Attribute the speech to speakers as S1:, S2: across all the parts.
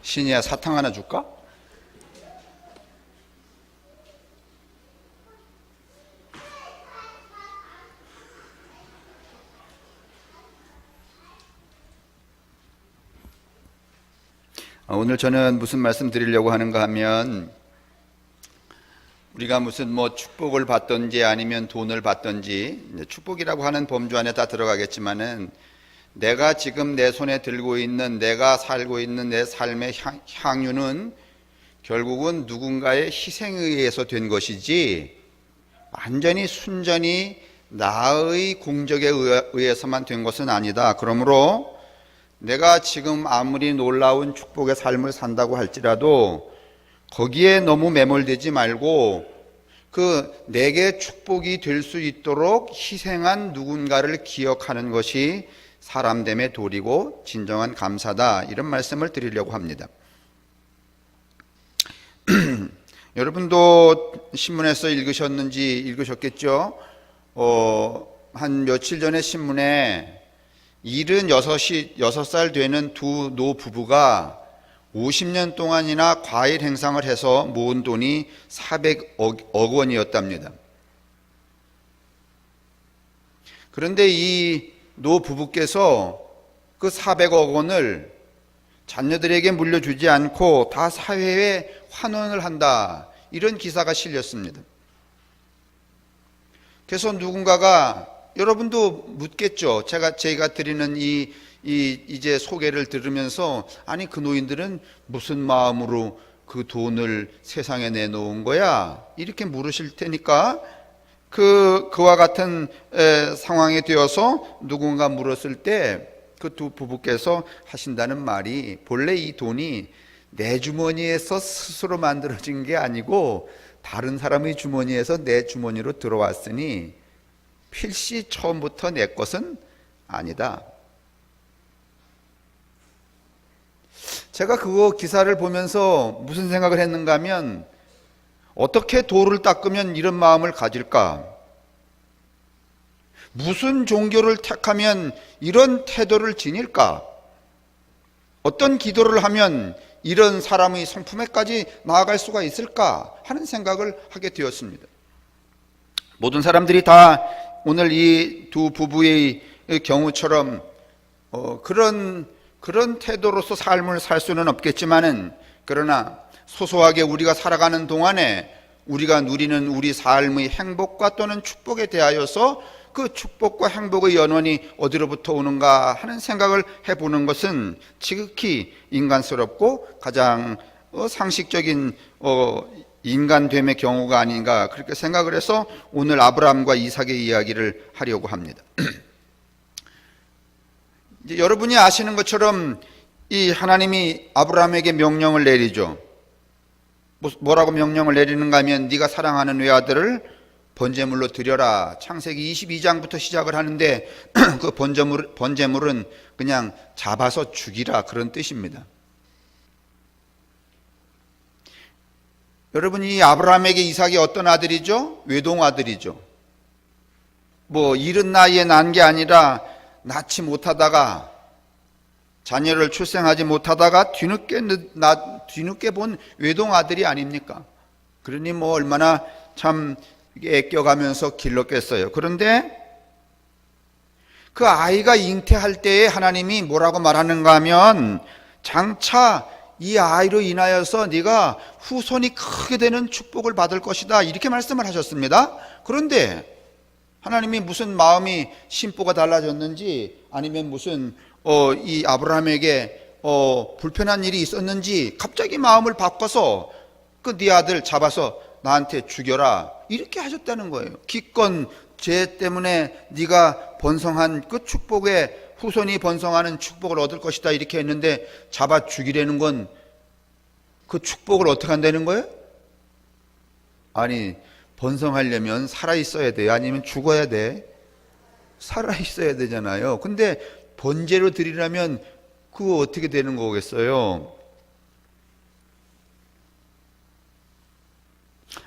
S1: 신이야, 사탕 하나 줄까? 오늘 저는 무슨 말씀 드리려고 하는가 하면, 우리가 무슨 축복을 받든지 아니면 돈을 받든지, 축복이라고 하는 범주 안에 다 들어가겠지만은, 내가 지금 내 손에 들고 있는, 내가 살고 있는 내 삶의 향유는 결국은 누군가의 희생에 의해서 된 것이지 완전히 순전히 나의 공적에 의해서만 된 것은 아니다. 그러므로 내가 지금 아무리 놀라운 축복의 삶을 산다고 할지라도 거기에 너무 매몰되지 말고 내게 축복이 될 수 있도록 희생한 누군가를 기억하는 것이 사람됨의 도리고 진정한 감사다, 이런 말씀을 드리려고 합니다. 여러분도 신문에서 읽으셨겠죠? 한 며칠 전에 신문에 76살 되는 두 노부부가 50년 동안이나 과일 행상을 해서 모은 돈이 400억 원이었답니다. 그런데 이 노부부께서 그 400억 원을 자녀들에게 물려주지 않고 다 사회에 환원을 한다, 이런 기사가 실렸습니다. 그래서 누군가가, 여러분도 묻겠죠. 제가 드리는 이제 소개를 들으면서, 아니 그 노인들은 무슨 마음으로 그 돈을 세상에 내놓은 거야? 이렇게 물으실 테니까, 그와 같은 상황에 되어서 누군가 물었을 때 그 두 부부께서 하신다는 말이, 본래 이 돈이 내 주머니에서 스스로 만들어진 게 아니고 다른 사람의 주머니에서 내 주머니로 들어왔으니 필시 처음부터 내 것은 아니다. 제가 그거 기사를 보면서 무슨 생각을 했는가 하면, 어떻게 도를 닦으면 이런 마음을 가질까? 무슨 종교를 택하면 이런 태도를 지닐까? 어떤 기도를 하면 이런 사람의 성품에까지 나아갈 수가 있을까 하는 생각을 하게 되었습니다. 모든 사람들이 다 오늘 이 두 부부의 경우처럼 그런 태도로서 삶을 살 수는 없겠지만은, 그러나 소소하게 우리가 살아가는 동안에 우리가 누리는 우리 삶의 행복과 또는 축복에 대하여서 그 축복과 행복의 연원이 어디로부터 오는가 하는 생각을 해보는 것은 지극히 인간스럽고 가장 상식적인 인간됨의 경우가 아닌가, 그렇게 생각을 해서 오늘 아브라함과 이삭의 이야기를 하려고 합니다. 이제 여러분이 아시는 것처럼 이 하나님이 아브라함에게 명령을 내리죠. 뭐라고 명령을 내리는가 하면, 네가 사랑하는 외아들을 번제물로 드려라. 창세기 22장부터 시작을 하는데 그 번제물은 그냥 잡아서 죽이라, 그런 뜻입니다. 여러분, 이 아브라함에게 이삭이 어떤 아들이죠? 외동 아들이죠. 이른 나이에 난 게 아니라 낳지 못하다가, 자녀를 출생하지 못하다가 뒤늦게 본 외동 아들이 아닙니까? 그러니 얼마나 참 애껴가면서 길렀겠어요. 그런데 그 아이가 잉태할 때에 하나님이 뭐라고 말하는가 하면, 장차 이 아이로 인하여서 네가 후손이 크게 되는 축복을 받을 것이다, 이렇게 말씀을 하셨습니다. 그런데 하나님이 무슨 마음이 심보가 달라졌는지, 아니면 무슨 이 아브라함에게 불편한 일이 있었는지 갑자기 마음을 바꿔서 네 아들 잡아서 나한테 죽여라, 이렇게 하셨다는 거예요. 기껏 죄 때문에 네가 번성한 그 축복에, 후손이 번성하는 축복을 얻을 것이다, 이렇게 했는데 잡아 죽이려는 건 그 축복을 어떻게 한다는 거예요? 아니, 번성하려면 살아있어야 돼요? 아니면 죽어야 돼? 살아있어야 되잖아요. 근데 번제로 드리려면 그거 어떻게 되는 거겠어요?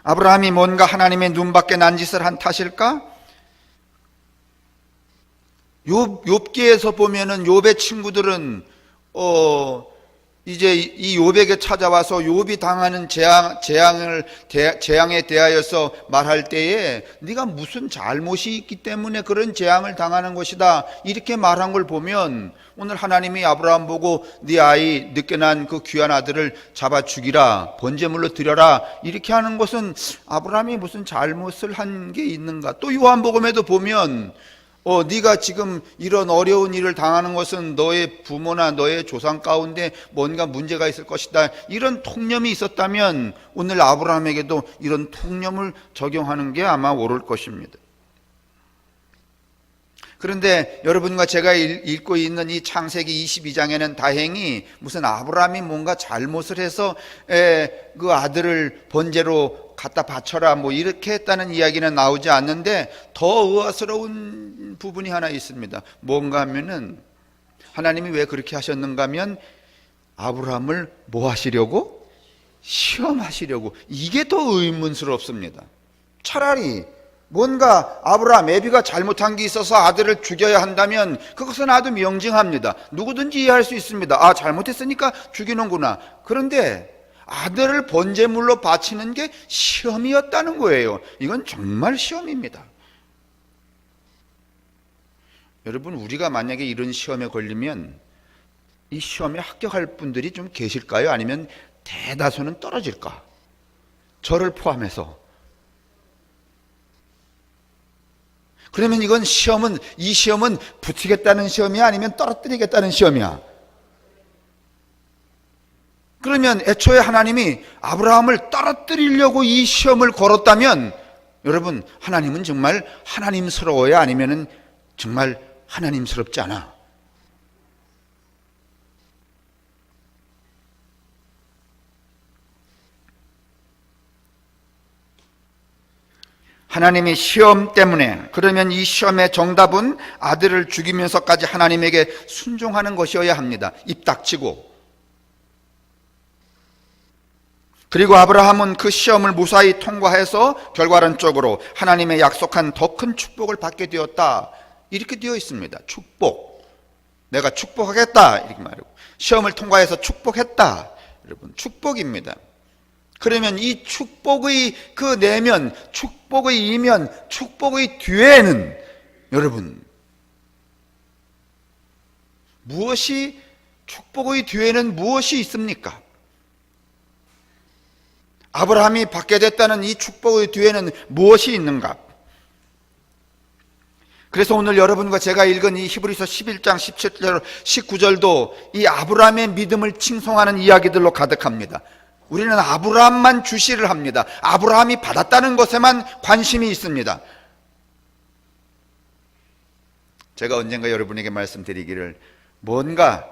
S1: 아브라함이 뭔가 하나님의 눈밖에 난 짓을 한 탓일까? 욥기에서 보면은 욥의 친구들은 이제 이 욥에게 찾아와서 욥이 당하는 재앙에 대하여서 말할 때에 네가 무슨 잘못이 있기 때문에 그런 재앙을 당하는 것이다 이렇게 말한 걸 보면, 오늘 하나님이 아브라함 보고 네 아이 늦게 난 그 귀한 아들을 잡아 죽이라, 번제물로 드려라 이렇게 하는 것은 아브라함이 무슨 잘못을 한 게 있는가? 또 요한복음에도 보면 네가 지금 이런 어려운 일을 당하는 것은 너의 부모나 너의 조상 가운데 뭔가 문제가 있을 것이다, 이런 통념이 있었다면 오늘 아브라함에게도 이런 통념을 적용하는 게 아마 옳을 것입니다. 그런데 여러분과 제가 읽고 있는 이 창세기 22장에는 다행히 무슨 아브라함이 뭔가 잘못을 해서 그 아들을 번제로 갖다 바쳐라 뭐 이렇게 했다는 이야기는 나오지 않는데, 더 의아스러운 부분이 하나 있습니다. 뭔가 하면은 하나님이 왜 그렇게 하셨는가 하면 아브라함을 뭐 하시려고? 시험하시려고. 이게 더 의문스럽습니다. 차라리 뭔가 아브라함, 애비가 잘못한 게 있어서 아들을 죽여야 한다면 그것은 아주 명징합니다. 누구든지 이해할 수 있습니다. 잘못했으니까 죽이는구나. 그런데 아들을 번제물로 바치는 게 시험이었다는 거예요. 이건 정말 시험입니다. 여러분, 우리가 만약에 이런 시험에 걸리면 이 시험에 합격할 분들이 좀 계실까요? 아니면 대다수는 떨어질까? 저를 포함해서. 그러면 이 시험은 붙이겠다는 시험이야? 아니면 떨어뜨리겠다는 시험이야? 그러면 애초에 하나님이 아브라함을 떨어뜨리려고 이 시험을 걸었다면, 여러분, 하나님은 정말 하나님스러워야? 아니면 정말 하나님스럽지 않아? 하나님이 시험 때문에, 그러면 이 시험의 정답은 아들을 죽이면서까지 하나님에게 순종하는 것이어야 합니다. 입 닥치고. 그리고 아브라함은 그 시험을 무사히 통과해서 결과론적으로 하나님의 약속한 더 큰 축복을 받게 되었다, 이렇게 되어 있습니다. 축복, 내가 축복하겠다 이렇게 말하고, 시험을 통과해서 축복했다. 여러분, 축복입니다. 그러면 이 축복의 그 내면, 축복의 이면, 축복의 뒤에는 여러분 축복의 뒤에는 무엇이 있습니까? 아브라함이 받게 됐다는 이 축복의 뒤에는 무엇이 있는가? 그래서 오늘 여러분과 제가 읽은 이 히브리서 11장 17절 19절도 이 아브라함의 믿음을 칭송하는 이야기들로 가득합니다. 우리는 아브라함만 주시를 합니다. 아브라함이 받았다는 것에만 관심이 있습니다. 제가 언젠가 여러분에게 말씀드리기를, 뭔가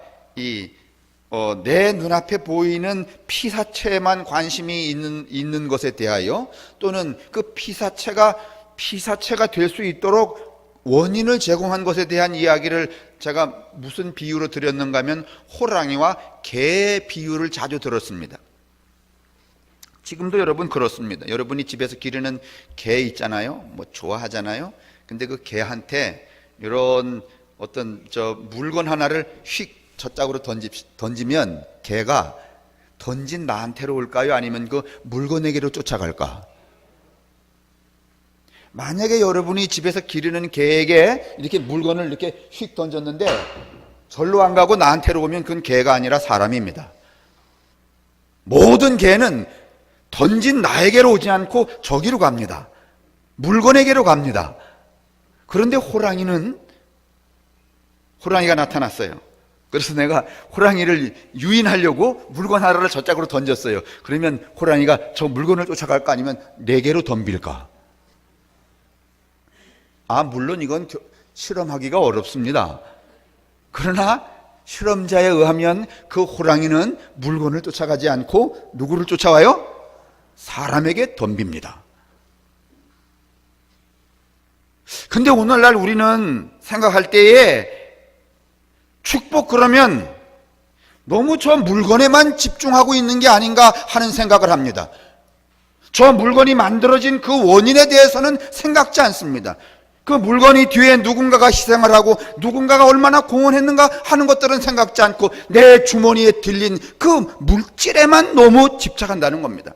S1: 내 눈앞에 보이는 피사체에만 관심이 있는 것에 대하여, 또는 그 피사체가 될 수 있도록 원인을 제공한 것에 대한 이야기를 제가 무슨 비유로 드렸는가 하면 호랑이와 개 비유를 자주 들었습니다. 지금도 여러분 그렇습니다. 여러분이 집에서 기르는 개 있잖아요. 뭐 좋아하잖아요. 근데 그 개한테 이런 어떤 물건 하나를 휙 저짝으로 던지면 개가 던진 나한테로 올까요? 아니면 그 물건에게로 쫓아갈까? 만약에 여러분이 집에서 기르는 개에게 이렇게 물건을 이렇게 휙 던졌는데 절로 안 가고 나한테로 오면 그건 개가 아니라 사람입니다. 모든 개는 던진 나에게로 오지 않고 저기로 갑니다. 물건에게로 갑니다. 그런데 호랑이가 나타났어요. 그래서 내가 호랑이를 유인하려고 물건 하나를 저짝으로 던졌어요. 그러면 호랑이가 저 물건을 쫓아갈까? 아니면 내게로 덤빌까? 물론 이건 실험하기가 어렵습니다. 그러나 실험자에 의하면 그 호랑이는 물건을 쫓아가지 않고 누구를 쫓아와요? 사람에게 덤빕니다. 근데 오늘날 우리는 생각할 때에 축복 그러면 너무 저 물건에만 집중하고 있는 게 아닌가 하는 생각을 합니다. 저 물건이 만들어진 그 원인에 대해서는 생각지 않습니다. 그 물건이 뒤에 누군가가 희생을 하고 누군가가 얼마나 공헌했는가 하는 것들은 생각지 않고 내 주머니에 들린 그 물질에만 너무 집착한다는 겁니다.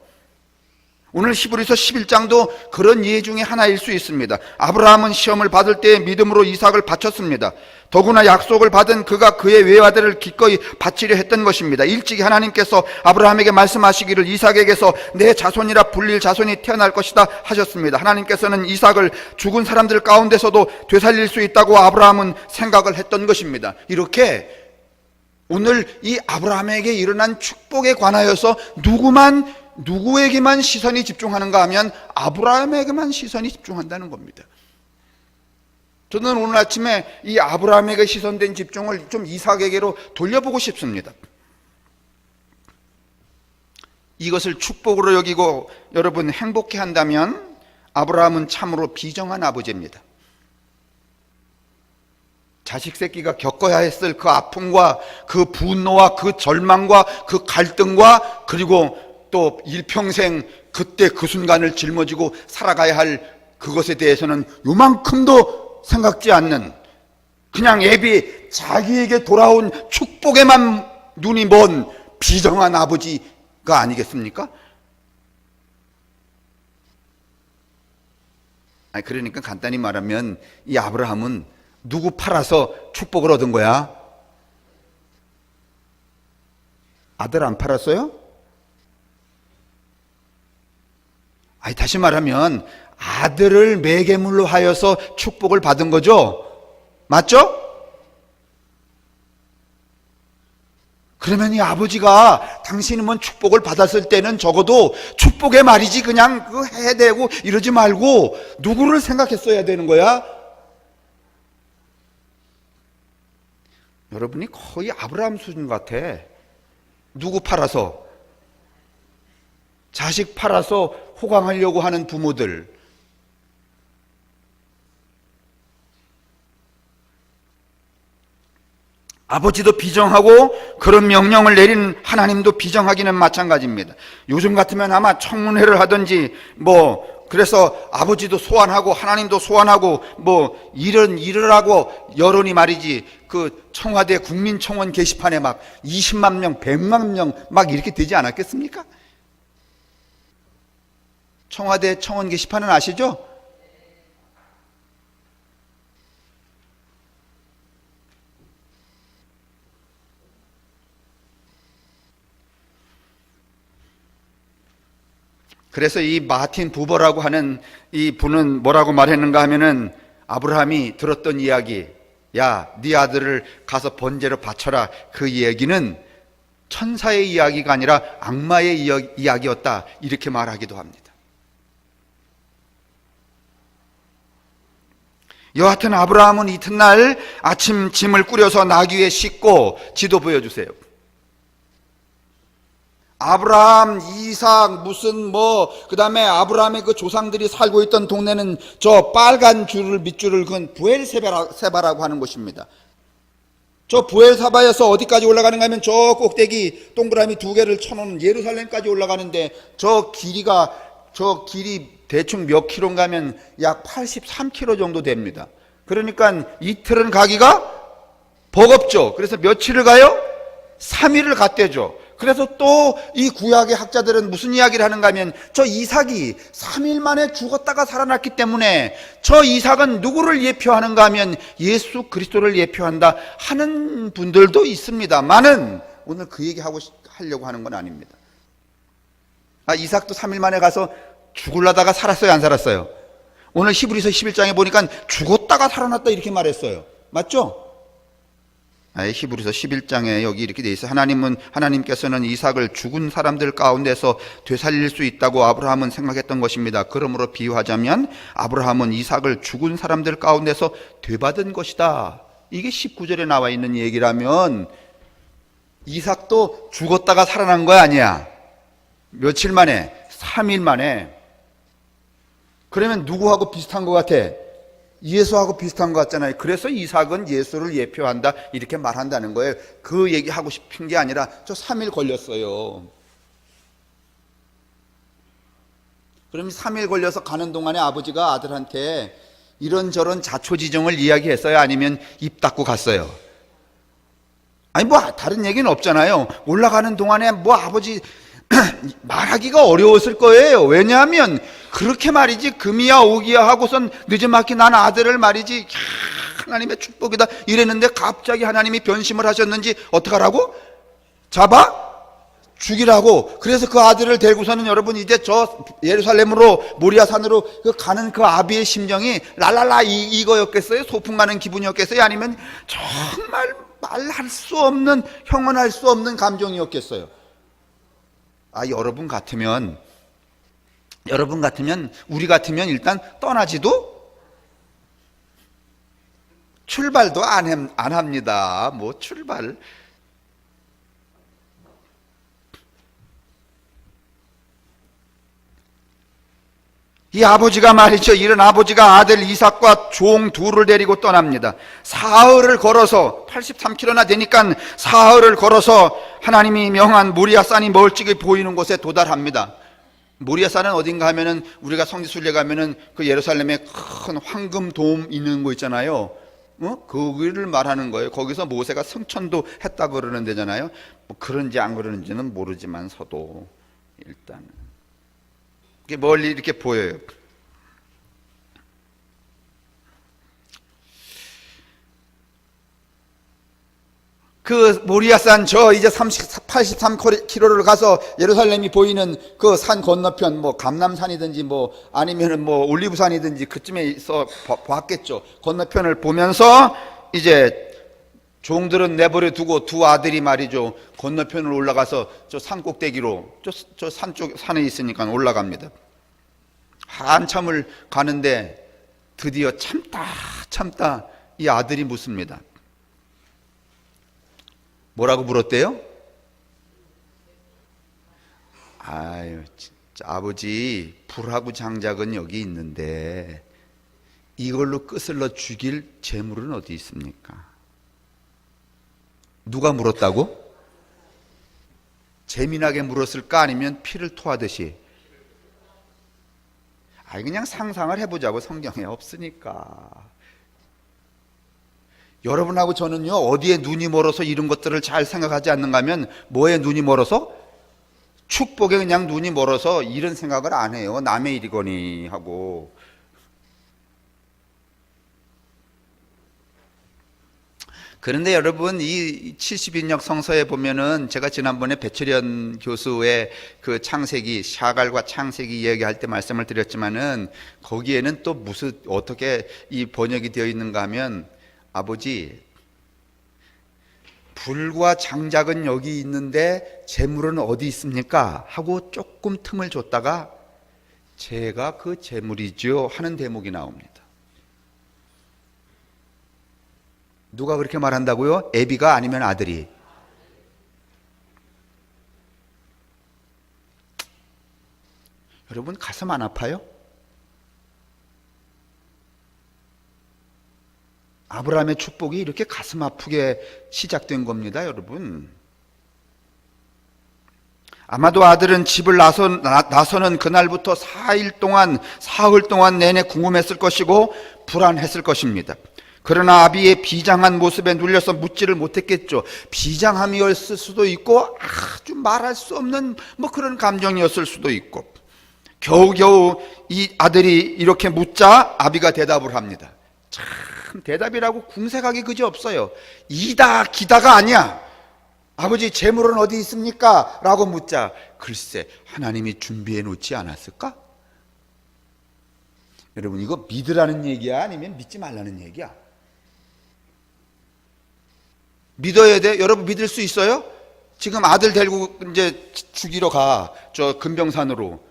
S1: 오늘 히브리서 11장도 그런 예 중에 하나일 수 있습니다. 아브라함은 시험을 받을 때 믿음으로 이삭을 바쳤습니다. 더구나 약속을 받은 그가 그의 외아들을 기꺼이 바치려 했던 것입니다. 일찍이 하나님께서 아브라함에게 말씀하시기를 이삭에게서 내 자손이라 불릴 자손이 태어날 것이다 하셨습니다. 하나님께서는 이삭을 죽은 사람들 가운데서도 되살릴 수 있다고 아브라함은 생각을 했던 것입니다. 이렇게 오늘 이 아브라함에게 일어난 축복에 관하여서 누구에게만 시선이 집중하는가 하면 아브라함에게만 시선이 집중한다는 겁니다. 저는 오늘 아침에 이 아브라함에게 시선된 집중을 좀 이삭에게로 돌려보고 싶습니다. 이것을 축복으로 여기고 여러분 행복해 한다면 아브라함은 참으로 비정한 아버지입니다. 자식 새끼가 겪어야 했을 그 아픔과 그 분노와 그 절망과 그 갈등과 그리고 또 일평생 그때 그 순간을 짊어지고 살아가야 할 그것에 대해서는 요만큼도 생각지 않는, 그냥 애비 자기에게 돌아온 축복에만 눈이 먼 비정한 아버지가 아니겠습니까? 그러니까 간단히 말하면 이 아브라함은 누구 팔아서 축복을 얻은 거야? 아들 안 팔았어요? 다시 말하면 아들을 매개물로 하여서 축복을 받은 거죠? 맞죠? 그러면 이 아버지가 당신은 뭐 축복을 받았을 때는 적어도 축복의 말이지 그냥 그 해대고 이러지 말고 누구를 생각했어야 되는 거야? 여러분이 거의 아브라함 수준 같아. 누구 팔아서? 자식 팔아서 호강하려고 하는 부모들. 아버지도 비정하고 그런 명령을 내린 하나님도 비정하기는 마찬가지입니다. 요즘 같으면 아마 청문회를 하든지 그래서 아버지도 소환하고 하나님도 소환하고 이런 일을 하고 여론이 말이지 그 청와대 국민청원 게시판에 막 20만 명, 100만 명 막 이렇게 되지 않았겠습니까? 청와대 청원 게시판은 아시죠? 그래서 이 마틴 부버라고 하는 이 분은 뭐라고 말했는가 하면은 아브라함이 들었던 이야기, 야, 네 아들을 가서 번제로 바쳐라. 그 이야기는 천사의 이야기가 아니라 악마의 이야기였다. 이렇게 말하기도 합니다. 여하튼 아브라함은 이튿날 아침 짐을 꾸려서 나귀 위에 싣고 지도 보여주세요. 아브라함, 이삭, 그 다음에 아브라함의 그 조상들이 살고 있던 동네는 저 빨간 밑줄을 그은 부엘세바라고 하는 곳입니다. 저 부엘사바에서 어디까지 올라가는가 하면 저 꼭대기 동그라미 2개를 쳐놓은 예루살렘까지 올라가는데 저 길이 대충 몇 킬로인가 하면 약 83킬로 정도 됩니다. 그러니까 이틀은 가기가 버겁죠. 그래서 며칠을 가요? 3일을 갔대죠. 그래서 또 이 구약의 학자들은 무슨 이야기를 하는가 하면 저 이삭이 3일 만에 죽었다가 살아났기 때문에 저 이삭은 누구를 예표하는가 하면 예수 그리스도를 예표한다 하는 분들도 있습니다만은 오늘 그 얘기 하려고 하는 건 아닙니다. 이삭도 3일 만에 가서 죽으려다가 살았어요, 안 살았어요? 오늘 히브리서 11장에 보니까 죽었다가 살아났다 이렇게 말했어요. 맞죠? 히브리서 11장에 여기 이렇게 돼 있어요. 하나님께서는 이삭을 죽은 사람들 가운데서 되살릴 수 있다고 아브라함은 생각했던 것입니다. 그러므로 비유하자면 아브라함은 이삭을 죽은 사람들 가운데서 되받은 것이다. 이게 19절에 나와 있는 얘기라면 이삭도 죽었다가 살아난 거 아니야. 며칠 만에? 3일 만에. 그러면 누구하고 비슷한 것 같아? 예수하고 비슷한 것 같잖아요. 그래서 이삭은 예수를 예표한다 이렇게 말한다는 거예요. 그 얘기하고 싶은 게 아니라 저 3일 걸렸어요. 그럼 3일 걸려서 가는 동안에 아버지가 아들한테 이런저런 자초지종을 이야기했어요? 아니면 입 닫고 갔어요? 아니 뭐 다른 얘기는 없잖아요. 올라가는 동안에 뭐 아버지 말하기가 어려웠을 거예요. 왜냐하면 그렇게 말이지 금이야 오기야 하고선 늦지막히 난 아들을 말이지 야, 하나님의 축복이다 이랬는데 갑자기 하나님이 변심을 하셨는지 어떡하라고? 잡아 죽이라고. 그래서 그 아들을 데리고서는 여러분 이제 저 예루살렘으로 모리아산으로 가는 그 아비의 심정이 랄랄라 이거였겠어요? 소풍 가는 기분이었겠어요? 아니면 정말 말할 수 없는 형언할 수 없는 감정이었겠어요? 여러분 같으면 우리 같으면 일단 떠나지도 출발도 안 합니다. 뭐 출발. 이 아버지가 말이죠. 이런 아버지가 아들 이삭과 종 둘을 데리고 떠납니다. 사흘을 걸어서 83km나 되니까 사흘을 걸어서 하나님이 명한 모리아산이 멀찍이 보이는 곳에 도달합니다. 모리아산은 어딘가 하면은 우리가 성지순례 가면은 그 예루살렘에 큰 황금 돔 있는 거 있잖아요. 거기를 말하는 거예요. 거기서 모세가 성천도 했다 그러는 데잖아요. 뭐 그런지 안 그러는지는 모르지만서도 일단은 멀리 이렇게 보여요. 그 모리아산 저 이제 83km를 가서 예루살렘이 보이는 그 산 건너편 뭐 감람산이든지 뭐 아니면은 뭐 올리브산이든지 그쯤에서 봤겠죠. 건너편을 보면서 이제 종들은 내버려 두고 두 아들이 말이죠. 건너편을 올라가서 저 산 꼭대기로 저 산쪽 산에 있으니까 올라갑니다. 한참을 가는데 드디어 참다 이 아들이 묻습니다. 뭐라고 물었대요? 아유 진짜 아버지 불하고 장작은 여기 있는데 이걸로 끄슬러 죽일 재물은 어디 있습니까? 누가 물었다고? 재미나게 물었을까? 아니면 피를 토하듯이? 그냥 상상을 해보자고. 성경에 없으니까. 여러분하고 저는요 어디에 눈이 멀어서 이런 것들을 잘 생각하지 않는가 하면 뭐에 눈이 멀어서? 축복에 그냥 눈이 멀어서 이런 생각을 안 해요. 남의 일이거니 하고. 그런데 여러분 이 70인역 성서에 보면은 제가 지난번에 배철현 교수의 그 창세기 샤갈과 창세기 이야기할 때 말씀을 드렸지만은 거기에는 또 무슨 어떻게 이 번역이 되어 있는가 하면 아버지 불과 장작은 여기 있는데 재물은 어디 있습니까? 하고 조금 틈을 줬다가 제가 그 재물이죠 하는 대목이 나옵니다. 누가 그렇게 말한다고요? 애비가 아니면 아들이? 여러분 가슴 안 아파요? 아브라함의 축복이 이렇게 가슴 아프게 시작된 겁니다, 여러분. 아마도 아들은 집을 나서는 그날부터 사흘 동안 내내 궁금했을 것이고 불안했을 것입니다. 그러나 아비의 비장한 모습에 눌려서 묻지를 못했겠죠. 비장함이었을 수도 있고 아주 말할 수 없는 뭐 그런 감정이었을 수도 있고 겨우겨우 이 아들이 이렇게 묻자 아비가 대답을 합니다. 참 대답이라고 궁색하기 그지 없어요. 이다 기다가 아니야. 아버지 재물은 어디 있습니까? 라고 묻자 글쎄 하나님이 준비해 놓지 않았을까? 여러분 이거 믿으라는 얘기야 아니면 믿지 말라는 얘기야? 믿어야 돼? 여러분 믿을 수 있어요? 지금 아들 데리고 이제 죽이러 가. 저 금병산으로.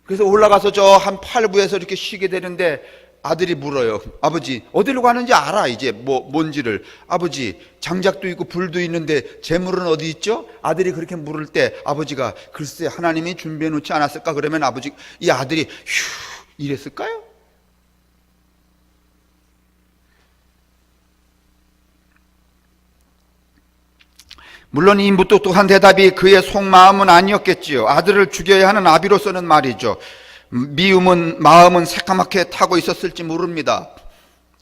S1: 그래서 올라가서 저 한 8부에서 이렇게 쉬게 되는데 아들이 물어요. 아버지 어디로 가는지 알아 이제 뭔지를. 아버지 장작도 있고 불도 있는데 재물은 어디 있죠? 아들이 그렇게 물을 때 아버지가 글쎄 하나님이 준비해 놓지 않았을까? 그러면 이 아들이 휴 이랬을까요? 물론 이 무뚝뚝한 대답이 그의 속마음은 아니었겠지요. 아들을 죽여야 하는 아비로서는 말이죠. 마음은 새까맣게 타고 있었을지 모릅니다.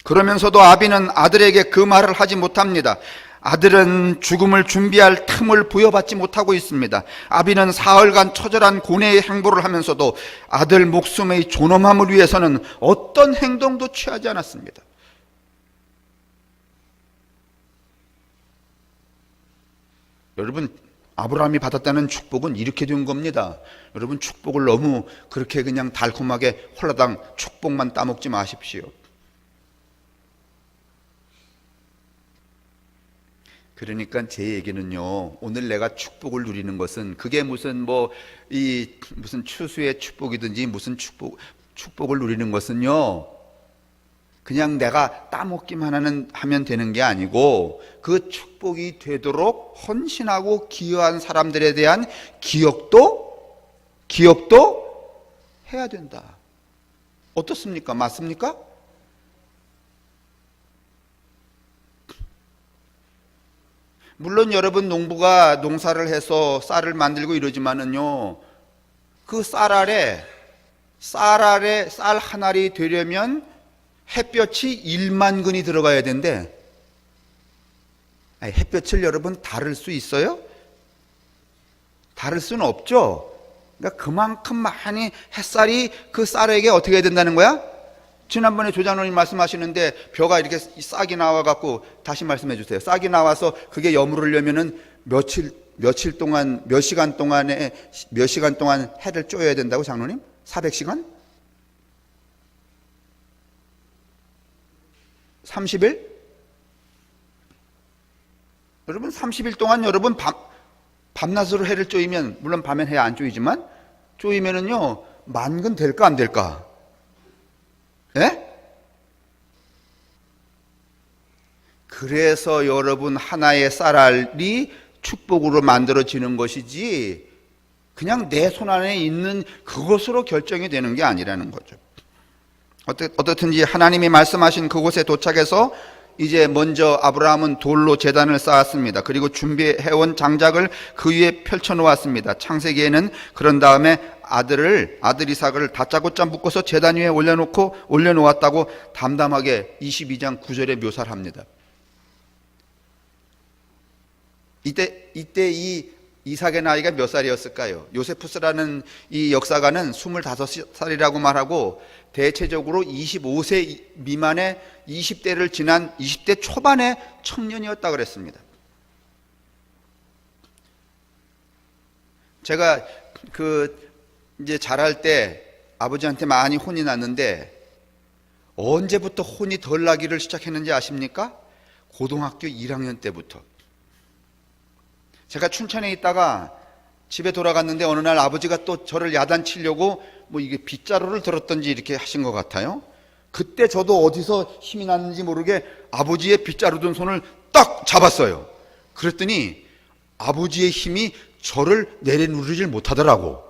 S1: 그러면서도 아비는 아들에게 그 말을 하지 못합니다. 아들은 죽음을 준비할 틈을 부여받지 못하고 있습니다. 아비는 사흘간 처절한 고뇌의 행보를 하면서도 아들 목숨의 존엄함을 위해서는 어떤 행동도 취하지 않았습니다. 여러분, 아브라함이 받았다는 축복은 이렇게 된 겁니다. 여러분, 축복을 너무 그렇게 그냥 달콤하게 홀라당 축복만 따먹지 마십시오. 그러니까 제 얘기는요, 오늘 내가 축복을 누리는 것은 그게 무슨 무슨 추수의 축복이든지 무슨 축복을 누리는 것은요, 그냥 내가 따먹기만 하면 되는 게 아니고 그 축복이 되도록 헌신하고 기여한 사람들에 대한 기억도 해야 된다. 어떻습니까? 맞습니까? 물론 여러분, 농부가 농사를 해서 쌀을 만들고 이러지만은요, 그 쌀 아래 쌀 한 알이 되려면 햇볕이 1만 근이 들어가야 되는데, 햇볕을 여러분 다를 수 있어요? 다를 수는 없죠. 그러니까 그만큼 많이 햇살이 그 쌀에게 어떻게 해야 된다는 거야? 지난번에 조장로님 말씀하시는데 벼가 이렇게 싹이 나와갖고, 다시 말씀해 주세요. 싹이 나와서 그게 여물으려면은 몇 시간 동안 해를 쪼여야 된다고, 장로님? 400시간? 30일? 여러분, 30일 동안 여러분 밤낮으로 해를 쪼이면, 물론 밤엔 해 안 쪼이지만 쪼이면은요, 만근 될까 안 될까? 예? 그래서 여러분, 하나의 쌀알이 축복으로 만들어지는 것이지 그냥 내 손 안에 있는 그것으로 결정이 되는 게 아니라는 거죠. 어떻든지 하나님이 말씀하신 그곳에 도착해서 이제 먼저 아브라함은 돌로 제단을 쌓았습니다. 그리고 준비해온 장작을 그 위에 펼쳐놓았습니다. 창세기에는 그런 다음에 아들 이삭을 다짜고짜 묶어서 제단 위에 올려놓았다고 담담하게 22장 9절에 묘사를 합니다. 이때 이 이삭의 나이가 몇 살이었을까요? 요세푸스라는 이 역사가는 25살이라고 말하고, 대체적으로 25세 미만의 20대를 지난 20대 초반의 청년이었다 그랬습니다. 제가 이제 자랄 때 아버지한테 많이 혼이 났는데, 언제부터 혼이 덜 나기를 시작했는지 아십니까? 고등학교 1학년 때부터. 제가 춘천에 있다가 집에 돌아갔는데 어느 날 아버지가 또 저를 야단치려고 이게 빗자루를 들었던지 이렇게 하신 것 같아요. 그때 저도 어디서 힘이 났는지 모르게 아버지의 빗자루 든 손을 딱 잡았어요. 그랬더니 아버지의 힘이 저를 내려누르질 못하더라고.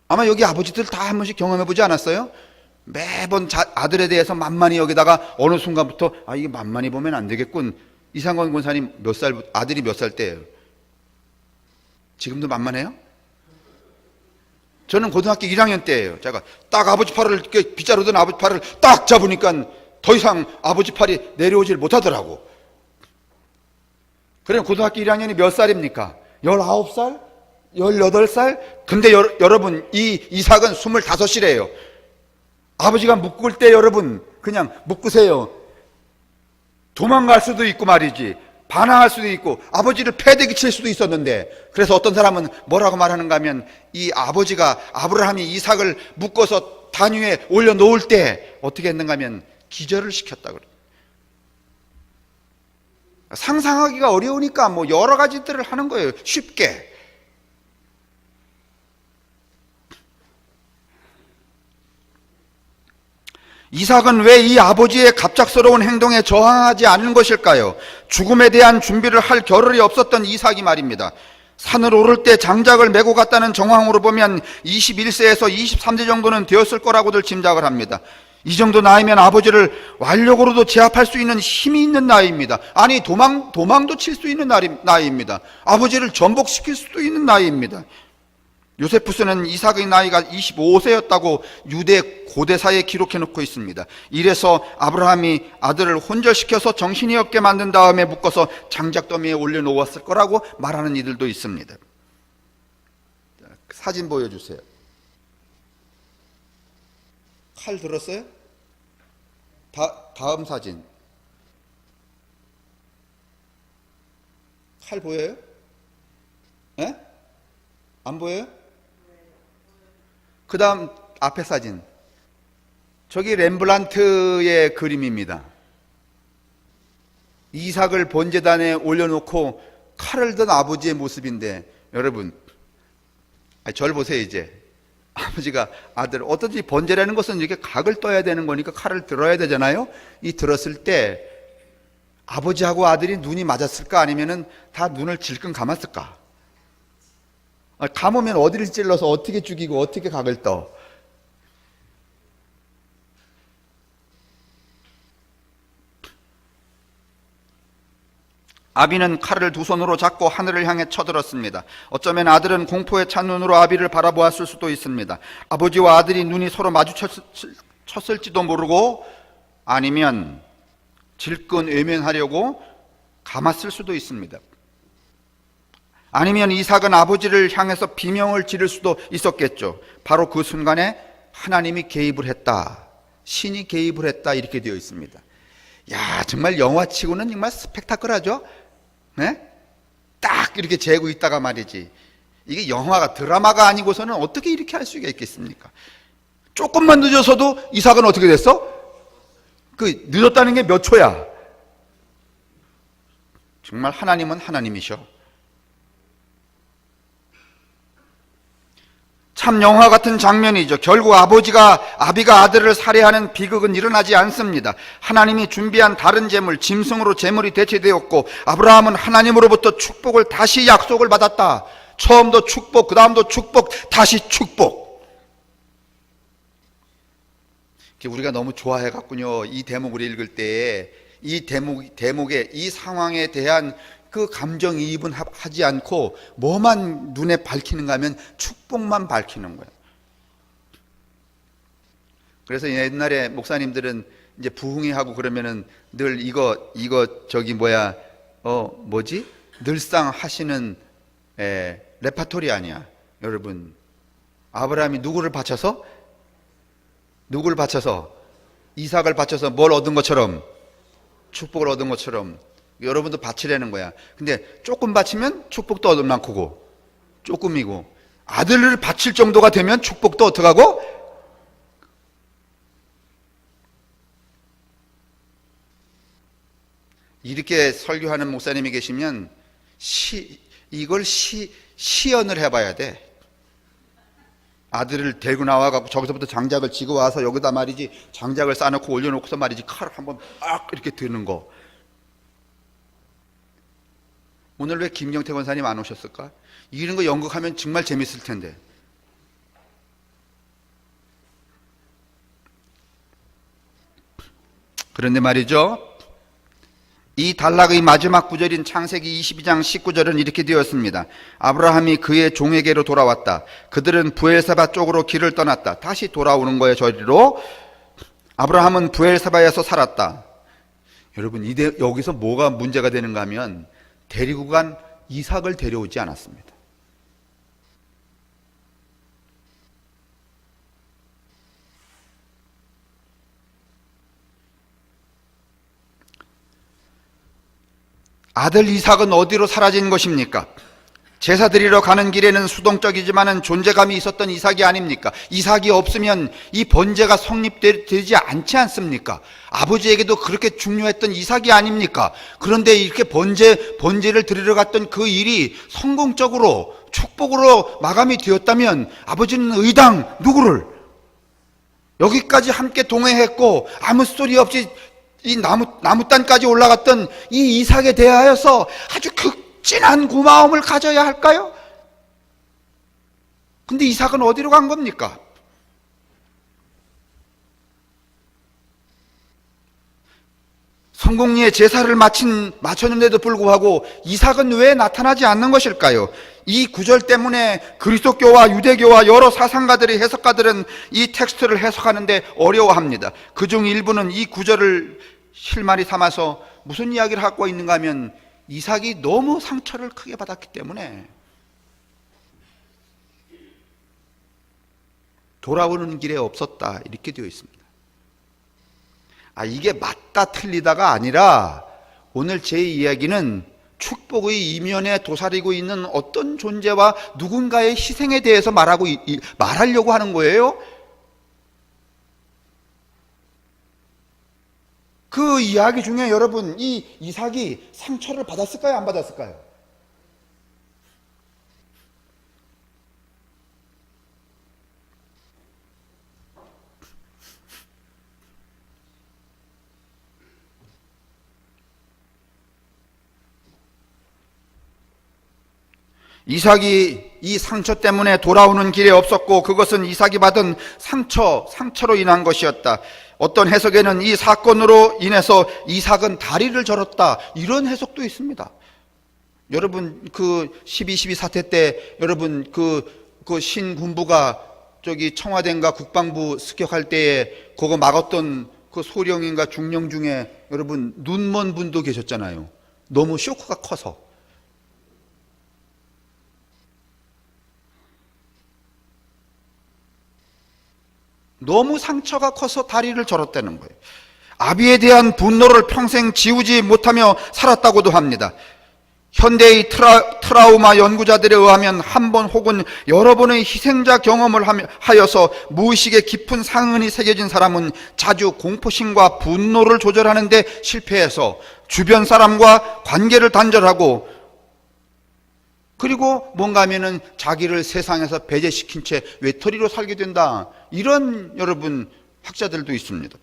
S1: 아마 여기 아버지들 다 한 번씩 경험해보지 않았어요? 매번 아들에 대해서 만만히 여기다가 어느 순간부터 이게 만만히 보면 안 되겠군. 이상권 권사님 아들이 몇 살 때예요? 지금도 만만해요? 저는 고등학교 1학년 때예요. 제가 딱 아버지 팔을, 빗자루 든 아버지 팔을 딱 잡으니까 더 이상 아버지 팔이 내려오질 못하더라고. 그럼 고등학교 1학년이 몇 살입니까? 19살? 18살? 근데 여러분, 이 이삭은 25이래요. 아버지가 묶을 때 여러분, 그냥 묶으세요. 도망갈 수도 있고 말이지, 반항할 수도 있고 아버지를 패대기 칠 수도 있었는데, 그래서 어떤 사람은 뭐라고 말하는가 하면, 이 아버지가 아브라함이 이삭을 묶어서 단 위에 올려놓을 때 어떻게 했는가 하면 기절을 시켰다 그래요. 상상하기가 어려우니까 여러 가지들을 하는 거예요, 쉽게. 이삭은 왜 이 아버지의 갑작스러운 행동에 저항하지 않은 것일까요? 죽음에 대한 준비를 할 겨를이 없었던 이삭이 말입니다. 산을 오를 때 장작을 메고 갔다는 정황으로 보면 21세에서 23세 정도는 되었을 거라고들 짐작을 합니다. 이 정도 나이면 아버지를 완력으로도 제압할 수 있는 힘이 있는 나이입니다. 아니, 도망도 칠 수 있는 나이입니다. 아버지를 전복시킬 수도 있는 나이입니다. 요세푸스는 이삭의 나이가 25세였다고 유대 고대사에 기록해 놓고 있습니다. 이래서 아브라함이 아들을 혼절시켜서 정신이 없게 만든 다음에 묶어서 장작더미에 올려놓았을 거라고 말하는 이들도 있습니다. 사진 보여주세요. 칼 들었어요? 다음 사진. 칼 보여요? 예? 안 보여요? 그 다음 앞에 사진. 저기 렘블란트의 그림입니다. 이삭을 번제단에 올려놓고 칼을 든 아버지의 모습인데, 여러분, 절 보세요. 이제 아버지가 아들, 어떤지 번제라는 것은 이렇게 각을 떠야 되는 거니까 칼을 들어야 되잖아요. 이 들었을 때 아버지하고 아들이 눈이 맞았을까, 아니면은 다 눈을 질끈 감았을까? 감으면 어디를 찔러서 어떻게 죽이고 어떻게 각을 떠? 아비는 칼을 두 손으로 잡고 하늘을 향해 쳐들었습니다. 어쩌면 아들은 공포에 찬 눈으로 아비를 바라보았을 수도 있습니다. 아버지와 아들이 눈이 서로 마주쳤을지도 모르고, 아니면 질끈 외면하려고 감았을 수도 있습니다. 아니면 이삭은 아버지를 향해서 비명을 지를 수도 있었겠죠. 바로 그 순간에 하나님이 개입을 했다, 신이 개입을 했다, 이렇게 되어 있습니다. 야, 정말 영화치고는 정말 스펙타클하죠? 네? 딱 이렇게 재고 있다가 말이지, 이게 영화가, 드라마가 아니고서는 어떻게 이렇게 할 수가 있겠습니까? 조금만 늦어서도 이삭은 어떻게 됐어? 그 늦었다는 게 몇 초야? 정말 하나님은 하나님이셔. 참 영화 같은 장면이죠. 결국 아비가 아들을 살해하는 비극은 일어나지 않습니다. 하나님이 준비한 다른 제물, 짐승으로 제물이 대체되었고, 아브라함은 하나님으로부터 축복을, 다시 약속을 받았다. 처음도 축복, 그 다음도 축복, 다시 축복. 우리가 너무 좋아해갖군요. 이 대목을 읽을 때에 이 대목의 이 상황에 대한 그 감정이입은 하지 않고 뭐만 눈에 밝히는가 하면 축복만 밝히는 거예요. 그래서 옛날에 목사님들은 이제 부흥회하고 그러면은 늘 이거 저기 늘상 하시는 레파토리 아니야. 여러분, 아브라함이 누구를 바쳐서 이삭을 바쳐서 뭘 얻은 것처럼, 축복을 얻은 것처럼 여러분도 바치라는 거야. 근데 조금 바치면 축복도 얻어놓고, 조금이고, 아들을 바칠 정도가 되면 축복도 어떡하고? 이렇게 설교하는 목사님이 계시면 이걸 시연을 해봐야 돼. 아들을 데리고 나와갖고 저기서부터 장작을 지고 와서 여기다 말이지 장작을 쌓아놓고 올려놓고서 말이지 칼을 한번 딱 이렇게 드는 거. 오늘 왜 김경태 권사님 안 오셨을까? 이런 거 연극하면 정말 재밌을 텐데. 그런데 말이죠, 이 단락의 마지막 구절인 창세기 22장 19절은 이렇게 되었습니다. 아브라함이 그의 종에게로 돌아왔다. 그들은 부엘세바 쪽으로 길을 떠났다. 다시 돌아오는 거예요, 저리로. 아브라함은 부엘세바에서 살았다. 여러분, 여기서 뭐가 문제가 되는가 하면 데리고 간 이삭을 데려오지 않았습니다. 아들 이삭은 어디로 사라진 것입니까? 제사 드리러 가는 길에는 수동적이지만은 존재감이 있었던 이삭이 아닙니까? 이삭이 없으면 이 번제가 성립되지 않지 않습니까? 아버지에게도 그렇게 중요했던 이삭이 아닙니까? 그런데 이렇게 번제를 드리러 갔던 그 일이 성공적으로 축복으로 마감이 되었다면 아버지는 의당 누구를 여기까지 함께 동행했고 아무 소리 없이 이 나무단까지 올라갔던 이 이삭에 대하여서 아주 극진한 고마움을 가져야 할까요? 근데 이삭은 어디로 간 겁니까? 성공리에 제사를 마쳤는데도 불구하고 이삭은 왜 나타나지 않는 것일까요? 이 구절 때문에 그리스도교와 유대교와 여러 사상가들이 해석가들은 이 텍스트를 해석하는데 어려워합니다. 그중 일부는 이 구절을 실마리 삼아서 무슨 이야기를 하고 있는가 하면 이삭이 너무 상처를 크게 받았기 때문에 돌아오는 길에 없었다, 이렇게 되어 있습니다. 이게 맞다 틀리다가 아니라 오늘 제 이야기는 축복의 이면에 도사리고 있는 어떤 존재와 누군가의 희생에 대해서 말하려고 하는 거예요. 그 이야기 중에 여러분, 이 이삭이 상처를 받았을까요? 안 받았을까요? 이삭이 이 상처 때문에 돌아오는 길에 없었고 그것은 이삭이 받은 상처로 인한 것이었다. 어떤 해석에는 이 사건으로 인해서 이삭은 다리를 절었다, 이런 해석도 있습니다. 여러분 그 12.12 사태 때 여러분 그 신군부가 저기 청와대인가 국방부 습격할 때에 그거 막았던 그 소령인가 중령 중에 여러분 눈먼 분도 계셨잖아요. 너무 쇼크가 커서. 너무 상처가 커서 다리를 절었다는 거예요. 아비에 대한 분노를 평생 지우지 못하며 살았다고도 합니다. 현대의 트라우마 연구자들에 의하면 한 번 혹은 여러 번의 희생자 경험을 하여서 무의식의 깊은 상흔이 새겨진 사람은 자주 공포심과 분노를 조절하는 데 실패해서 주변 사람과 관계를 단절하고, 그리고 뭔가 하면은 자기를 세상에서 배제시킨 채 외톨이로 살게 된다, 이런 여러분 학자들도 있습니다.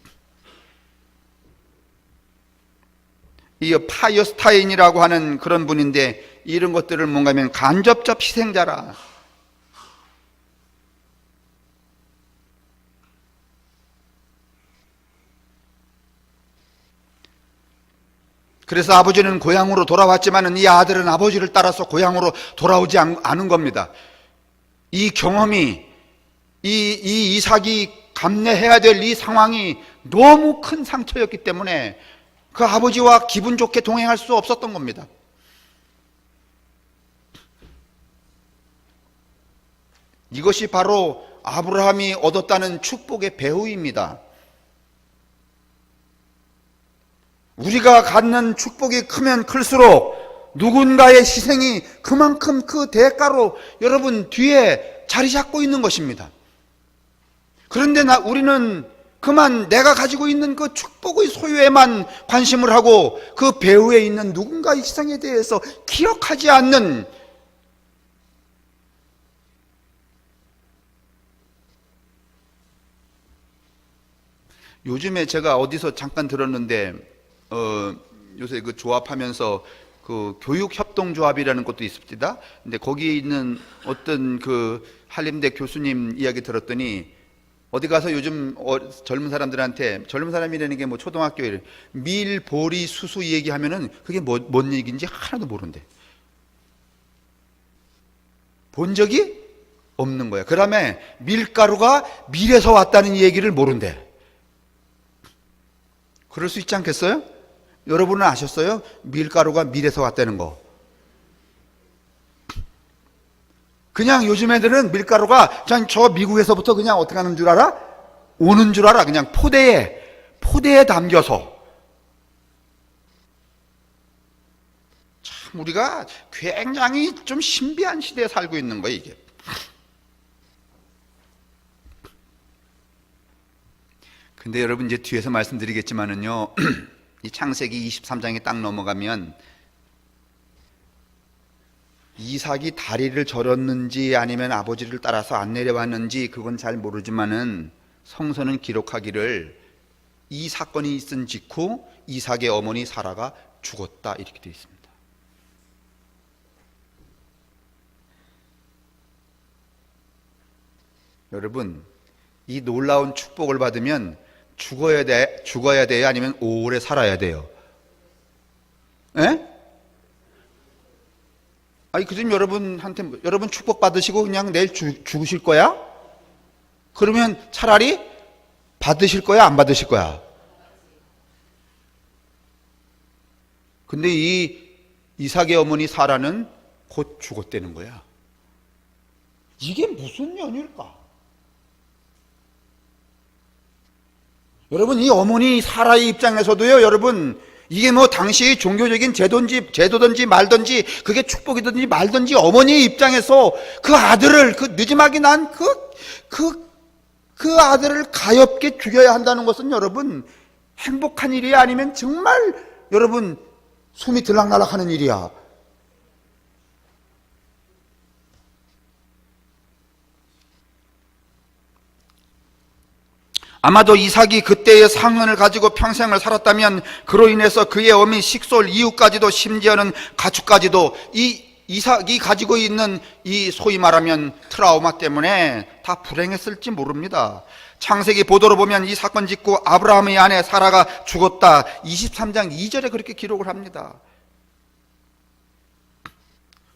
S1: 이 파이어스타인이라고 하는 그런 분인데 이런 것들을 뭔가 하면 간접적 희생자라. 그래서 아버지는 고향으로 돌아왔지만 이 아들은 아버지를 따라서 고향으로 돌아오지 않은 겁니다. 이 경험이, 이 이삭이 감내해야 될 이 상황이 너무 큰 상처였기 때문에 그 아버지와 기분 좋게 동행할 수 없었던 겁니다. 이것이 바로 아브라함이 얻었다는 축복의 배후입니다. 우리가 갖는 축복이 크면 클수록 누군가의 희생이 그만큼 그 대가로 여러분 뒤에 자리 잡고 있는 것입니다. 그런데 우리는 그만 내가 가지고 있는 그 축복의 소유에만 관심을 하고 그 배후에 있는 누군가의 희생에 대해서 기억하지 않는, 요즘에 제가 어디서 잠깐 들었는데 요새 그 조합하면서 그 교육협동조합이라는 것도 있습니다. 근데 거기에 있는 어떤 그 한림대 교수님 이야기 들었더니 어디 가서 요즘 젊은 사람들한테, 젊은 사람이라는 게 뭐 초등학교 밀, 보리, 수수 얘기하면은 그게 뭔 얘기인지 하나도 모른대. 본 적이 없는 거야. 그다음에 밀가루가 밀에서 왔다는 얘기를 모른대. 그럴 수 있지 않겠어요? 여러분은 아셨어요? 밀가루가 밀에서 왔다는 거. 그냥 요즘 애들은 밀가루가 저 미국에서부터 그냥 어떻게 하는 줄 알아? 오는 줄 알아. 그냥 포대에 담겨서. 참 우리가 굉장히 좀 신비한 시대에 살고 있는 거예요, 이게. 근데 여러분 이제 뒤에서 말씀드리겠지만은요, 이 창세기 23장에 딱 넘어가면 이삭이 다리를 절었는지 아니면 아버지를 따라서 안 내려왔는지 그건 잘 모르지만은 성서는 기록하기를 이 사건이 있은 직후 이삭의 어머니 사라가 죽었다, 이렇게 되어 있습니다. 여러분, 이 놀라운 축복을 받으면 죽어야 돼요? 아니면 오래 살아야 돼요? 예? 아니, 그럼 여러분한테, 여러분 축복 받으시고 그냥 내일 죽으실 거야? 그러면 차라리 받으실 거야, 안 받으실 거야? 근데 이 이삭의 어머니 사라는 곧 죽었다는 거야. 이게 무슨 연유일까? 여러분, 이 어머니 사라의 입장에서도요, 여러분, 이게 뭐 당시 종교적인 제도든지 말든지 그게 축복이든지 말든지 어머니의 입장에서 그 아들을, 그 늦지막이 난 그 아들을 가엾게 죽여야 한다는 것은 여러분 행복한 일이야? 아니면 정말 여러분 숨이 들락날락 하는 일이야? 아마도 이삭이 그때의 상흔을 가지고 평생을 살았다면 그로 인해서 그의 어미 식솔 이웃까지도 심지어는 가축까지도 이 이삭이 가지고 있는 이 소위 말하면 트라우마 때문에 다 불행했을지 모릅니다. 창세기 보도로 보면 이 사건 짓고 아브라함의 아내 사라가 죽었다. 23장 2절에 그렇게 기록을 합니다.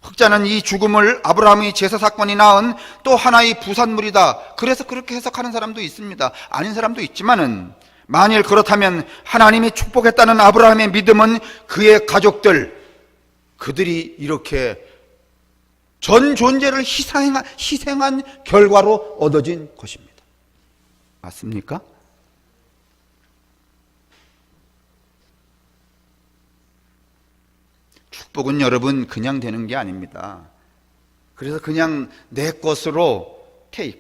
S1: 흑자는 이 죽음을 아브라함의 제사 사건이 낳은 또 하나의 부산물이다. 그래서 그렇게 해석하는 사람도 있습니다. 아닌 사람도 있지만은 만일 그렇다면 하나님이 축복했다는 아브라함의 믿음은 그의 가족들, 그들이 이렇게 전 존재를 희생한 결과로 얻어진 것입니다. 맞습니까? 축복은 여러분 그냥 되는 게 아닙니다. 그래서 그냥 내 것으로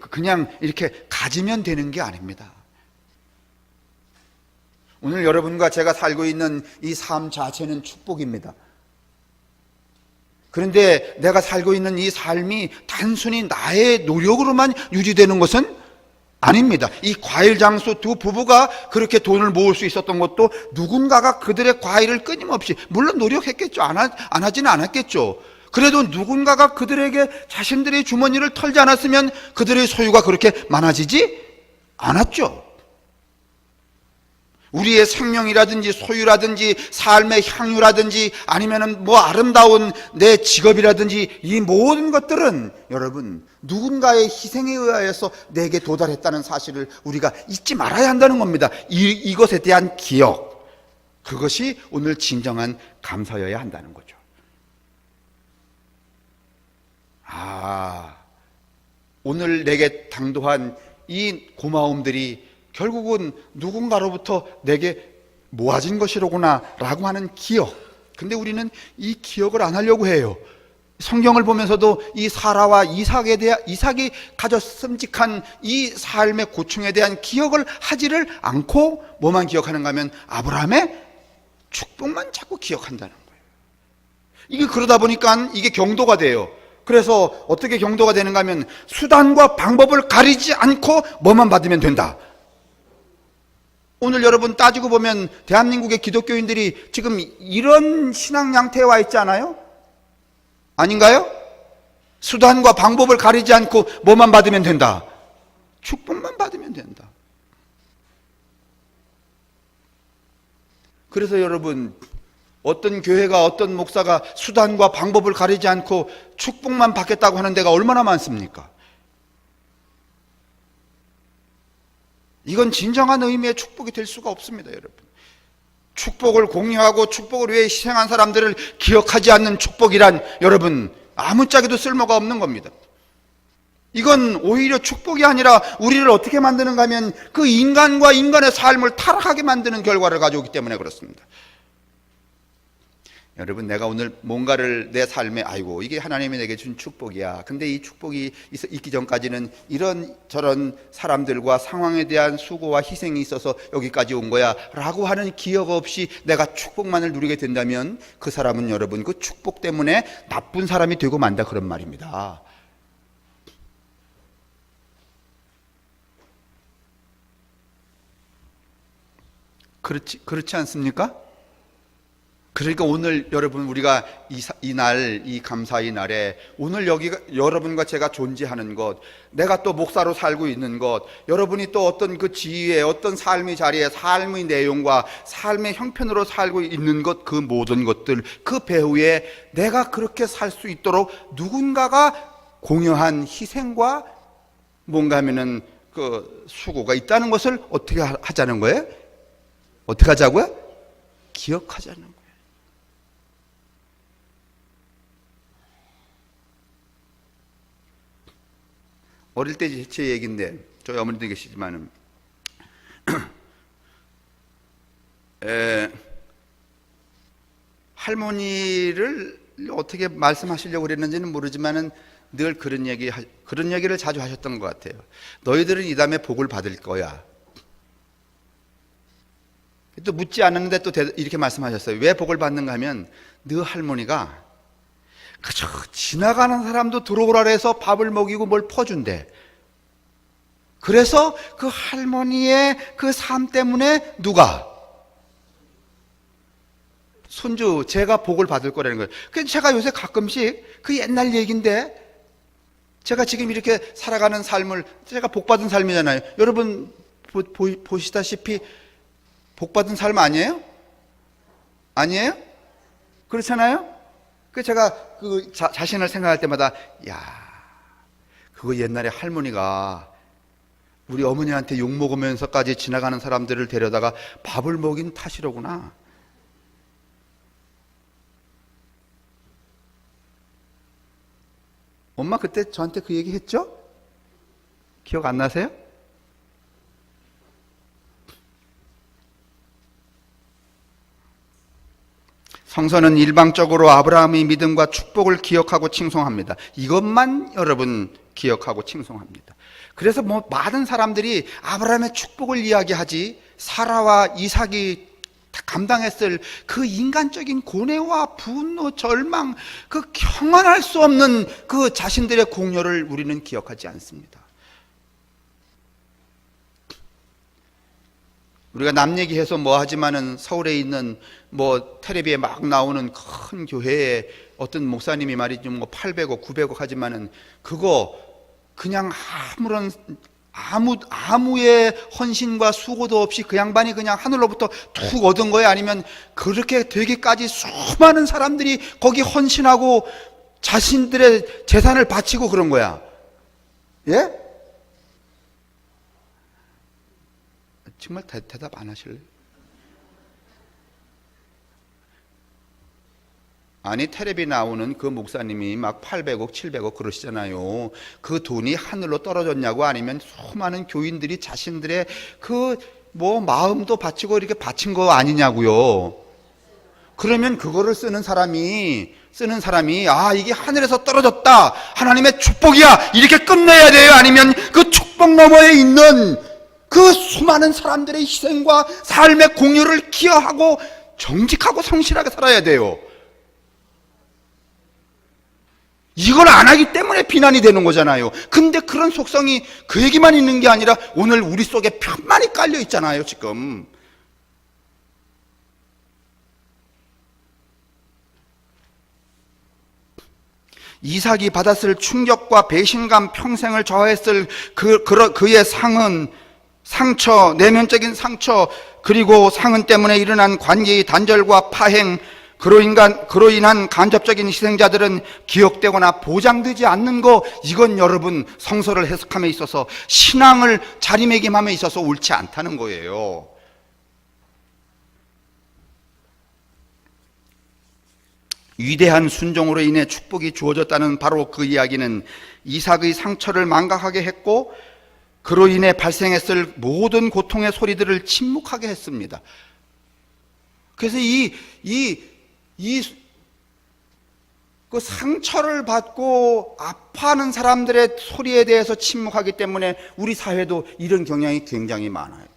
S1: 그냥 이렇게 가지면 되는 게 아닙니다. 오늘 여러분과 제가 살고 있는 이 삶 자체는 축복입니다. 그런데 내가 살고 있는 이 삶이 단순히 나의 노력으로만 유지되는 것은 아닙니다. 이 과일 장수 두 부부가 그렇게 돈을 모을 수 있었던 것도 누군가가 그들의 과일을 끊임없이, 물론 노력했겠죠. 안 하지는 않았겠죠. 그래도 누군가가 그들에게 자신들의 주머니를 털지 않았으면 그들의 소유가 그렇게 많아지지 않았죠. 우리의 생명이라든지 소유라든지 삶의 향유라든지 아니면은 뭐 아름다운 내 직업이라든지 이 모든 것들은 여러분 누군가의 희생에 의하여서 내게 도달했다는 사실을 우리가 잊지 말아야 한다는 겁니다. 이것에 대한 기억, 그것이 오늘 진정한 감사여야 한다는 거죠. 오늘 내게 당도한 이 고마움들이 결국은 누군가로부터 내게 모아진 것이로구나 라고 하는 기억. 근데 우리는 이 기억을 안 하려고 해요. 성경을 보면서도 이 사라와 이삭이 가졌음직한 이 삶의 고충에 대한 기억을 하지를 않고 뭐만 기억하는가 하면 아브라함의 축복만 자꾸 기억한다는 거예요. 이게 그러다 보니까 이게 경도가 돼요. 그래서 어떻게 경도가 되는가 하면 수단과 방법을 가리지 않고 뭐만 받으면 된다. 오늘 여러분 따지고 보면 대한민국의 기독교인들이 지금 이런 신앙 양태에 와 있지 않아요? 아닌가요? 수단과 방법을 가리지 않고 뭐만 받으면 된다. 축복만 받으면 된다. 그래서 여러분 어떤 교회가 어떤 목사가 수단과 방법을 가리지 않고 축복만 받겠다고 하는 데가 얼마나 많습니까? 이건 진정한 의미의 축복이 될 수가 없습니다, 여러분. 축복을 공유하고 축복을 위해 희생한 사람들을 기억하지 않는 축복이란 여러분 아무짝에도 쓸모가 없는 겁니다. 이건 오히려 축복이 아니라 우리를 어떻게 만드는가 하면 그 인간과 인간의 삶을 타락하게 만드는 결과를 가져오기 때문에 그렇습니다. 여러분 내가 오늘 뭔가를 내 삶에 아이고 이게 하나님이 내게 준 축복이야. 근데 이 축복이 있기 전까지는 이런 저런 사람들과 상황에 대한 수고와 희생이 있어서 여기까지 온 거야 라고 하는 기억 없이 내가 축복만을 누리게 된다면 그 사람은 여러분 그 축복 때문에 나쁜 사람이 되고 만다 그런 말입니다. 그렇지 않습니까? 그러니까 오늘 여러분 우리가 이 감사의 날에 오늘 여기가 여러분과 제가 존재하는 것, 내가 또 목사로 살고 있는 것, 여러분이 또 어떤 그 지위에 어떤 삶의 자리에 삶의 내용과 삶의 형편으로 살고 있는 것, 그 모든 것들, 그 배후에 내가 그렇게 살 수 있도록 누군가가 공여한 희생과 뭔가 하면은 그 수고가 있다는 것을 어떻게 하자는 거예요? 어떻게 하자고요? 기억하자는 거예요. 어릴 때 제 얘기인데 저희 어머니도 계시지만은 할머니를 어떻게 말씀하시려고 그랬는지는 모르지만은 늘 그런 얘기를 자주 하셨던 것 같아요. 너희들은 이 다음에 복을 받을 거야. 또 묻지 않았는데 또 이렇게 말씀하셨어요. 왜 복을 받는가 하면 너 할머니가 그저 지나가는 사람도 들어오라 해서 밥을 먹이고 뭘 퍼준대. 그래서 그 할머니의 그 삶 때문에 누가? 손주, 제가 복을 받을 거라는 거예요. 그래서 제가 요새 가끔씩 그 옛날 얘기인데 제가 지금 이렇게 살아가는 삶을 제가 복받은 삶이잖아요. 여러분 보시다시피 복받은 삶 아니에요? 아니에요? 그렇잖아요? 그 제가 그 자신을 생각할 때마다 야, 그거 옛날에 할머니가 우리 어머니한테 욕 먹으면서까지 지나가는 사람들을 데려다가 밥을 먹인 탓이로구나. 엄마 그때 저한테 그 얘기 했죠? 기억 안 나세요? 성서는 일방적으로 아브라함의 믿음과 축복을 기억하고 칭송합니다. 이것만 여러분 기억하고 칭송합니다. 그래서 뭐 많은 사람들이 아브라함의 축복을 이야기하지 사라와 이삭이 감당했을 그 인간적인 고뇌와 분노, 절망, 그 경험할 수 없는 그 자신들의 공로를 우리는 기억하지 않습니다. 우리가 남 얘기해서 뭐 하지만은 서울에 있는 뭐 텔레비에 막 나오는 큰 교회에 어떤 목사님이 말이죠 뭐 800억, 900억 하지만은 그거 그냥 아무의 헌신과 수고도 없이 그 양반이 그냥 하늘로부터 툭 얻은 거예요? 아니면 그렇게 되기까지 수많은 사람들이 거기 헌신하고 자신들의 재산을 바치고 그런 거야? 예? 정말 대답 안 하실래요? 아니 텔레비 나오는 그 목사님이 막 800억 700억 그러시잖아요. 그 돈이 하늘로 떨어졌냐고, 아니면 수많은 교인들이 자신들의 그 뭐 마음도 바치고 이렇게 바친 거 아니냐고요. 그러면 그거를 쓰는 사람이 아 이게 하늘에서 떨어졌다, 하나님의 축복이야, 이렇게 끝내야 돼요? 아니면 그 축복 너머에 있는 그 수많은 사람들의 희생과 삶의 공유를 기여하고 정직하고 성실하게 살아야 돼요? 이걸 안 하기 때문에 비난이 되는 거잖아요. 근데 그런 속성이 그 얘기만 있는 게 아니라 오늘 우리 속에 편만이 깔려 있잖아요, 지금. 이삭이 받았을 충격과 배신감, 평생을 저하했을 그의 상처, 내면적인 상처, 그리고 상흔 때문에 일어난 관계의 단절과 파행, 그로 인한 간접적인 희생자들은 기억되거나 보장되지 않는 거, 이건 여러분 성서를 해석함에 있어서 신앙을 자리매김함에 있어서 옳지 않다는 거예요. 위대한 순종으로 인해 축복이 주어졌다는 바로 그 이야기는 이삭의 상처를 망각하게 했고 그로 인해 발생했을 모든 고통의 소리들을 침묵하게 했습니다. 그래서 그 상처를 받고 아파하는 사람들의 소리에 대해서 침묵하기 때문에 우리 사회도 이런 경향이 굉장히 많아요.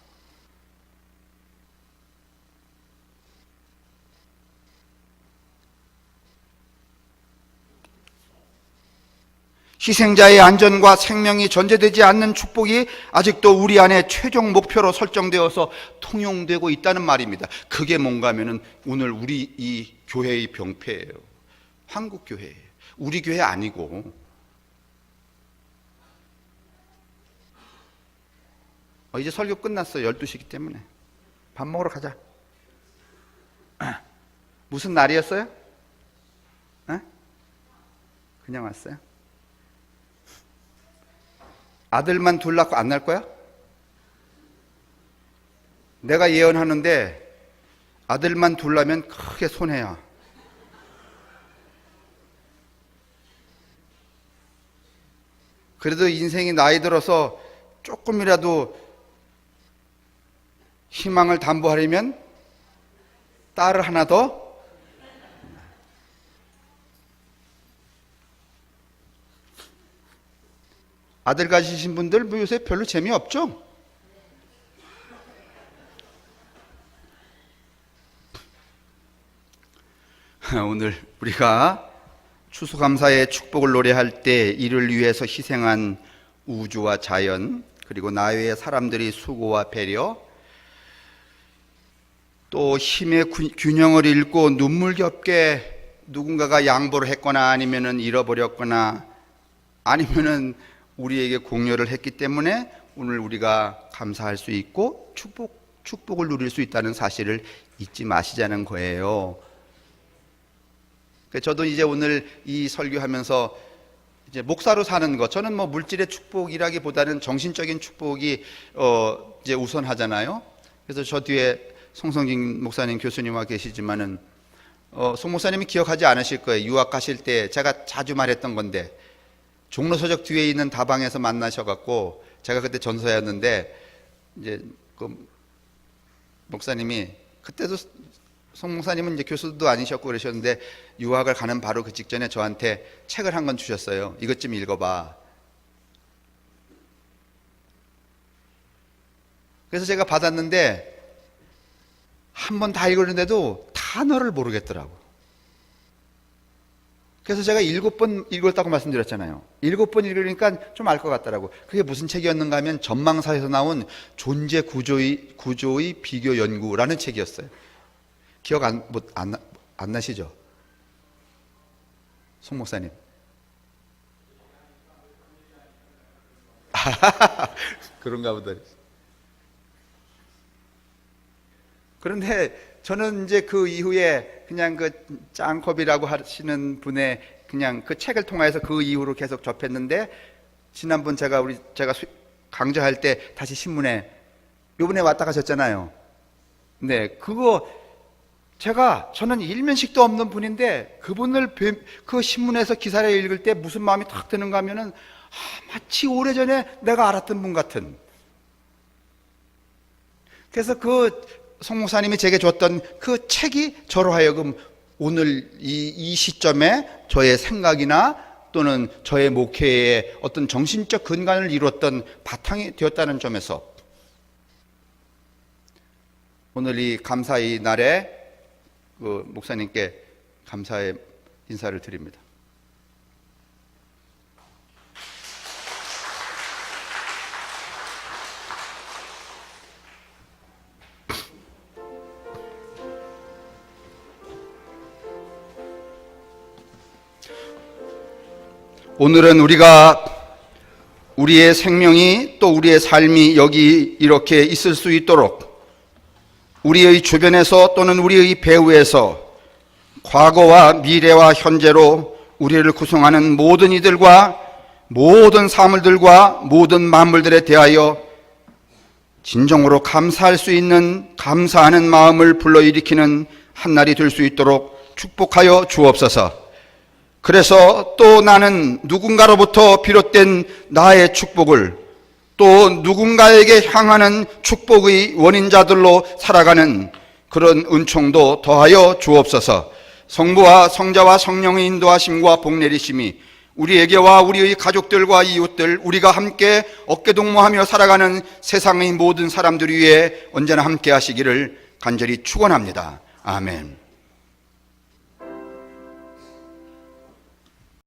S1: 희생자의 안전과 생명이 전제되지 않는 축복이 아직도 우리 안에 최종 목표로 설정되어서 통용되고 있다는 말입니다. 그게 뭔가 하면은 오늘 우리 이 교회의 병폐예요. 한국 교회예요. 우리 교회 아니고. 이제 설교 끝났어요. 12시기 때문에 밥 먹으러 가자. 무슨 날이었어요? 그냥 왔어요? 아들만 둘 낳고 안 낳을 거야? 내가 예언하는데 아들만 둘 낳으면 크게 손해야. 그래도 인생이 나이 들어서 조금이라도 희망을 담보하려면 딸을 하나 더. 아들 가지신 분들 뭐 요새 별로 재미없죠? 오늘 우리가 추수감사의 축복을 노래할 때 이를 위해서 희생한 우주와 자연, 그리고 나 외의 사람들의 수고와 배려, 또 힘의 균형을 잃고 눈물겹게 누군가가 양보를 했거나 아니면은 잃어버렸거나 아니면은 우리에게 공여를 했기 때문에 오늘 우리가 감사할 수 있고 축복을 누릴 수 있다는 사실을 잊지 마시자는 거예요. 저도 이제 오늘 이 설교하면서 이제 목사로 사는 것, 저는 뭐 물질의 축복이라기보다는 정신적인 축복이 이제 우선하잖아요. 그래서 저 뒤에 송성진 목사님 교수님과 계시지만은 송 목사님이 기억하지 않으실 거예요. 유학 가실 때 제가 자주 말했던 건데, 종로서적 뒤에 있는 다방에서 만나셔갖고 제가 그때 전서였는데 이제 그 목사님이, 그때도 송 목사님은 이제 교수도 아니셨고 그러셨는데 유학을 가는 바로 그 직전에 저한테 책을 한 권 주셨어요. 이것 좀 읽어봐. 그래서 제가 받았는데 한 번 다 읽었는데도 단어를 모르겠더라고. 그래서 제가 7번 읽었다고 말씀드렸잖아요. 7번 읽으니까 좀 알 것 같더라고. 그게 무슨 책이었는가 하면 전망사에서 나온 존재 구조의 비교 연구라는 책이었어요. 기억 안 나시죠? 송 목사님. 그런가 보다. 그런데 저는 이제 그 이후에 그냥 그 짱컵이라고 하시는 분의 그냥 그 책을 통해서 그 이후로 계속 접했는데, 지난번 제가 강좌할 때 다시 신문에 요번에 왔다 가셨잖아요. 네, 그거 저는 일면식도 없는 분인데 그분을 그 신문에서 기사를 읽을 때 무슨 마음이 탁 드는가 하면은 마치 오래전에 내가 알았던 분 같은. 그래서 송 목사님이 제게 줬던 그 책이 저로 하여금 오늘 이 시점에 저의 생각이나 또는 저의 목회의 어떤 정신적 근간을 이뤘던 바탕이 되었다는 점에서 오늘 이 감사의 날에 그 목사님께 감사의 인사를 드립니다. 오늘은 우리가 우리의 생명이 또 우리의 삶이 여기 이렇게 있을 수 있도록 우리의 주변에서 또는 우리의 배후에서 과거와 미래와 현재로 우리를 구성하는 모든 이들과 모든 사물들과 모든 만물들에 대하여 진정으로 감사할 수 있는 감사하는 마음을 불러일으키는 한날이 될 수 있도록 축복하여 주옵소서. 그래서 또 나는 누군가로부터 비롯된 나의 축복을 또 누군가에게 향하는 축복의 원인자들로 살아가는 그런 은총도 더하여 주옵소서. 성부와 성자와 성령의 인도하심과 복내리심이 우리에게와 우리의 가족들과 이웃들, 우리가 함께 어깨동무하며 살아가는 세상의 모든 사람들 위에 언제나 함께 하시기를 간절히 축원합니다. 아멘.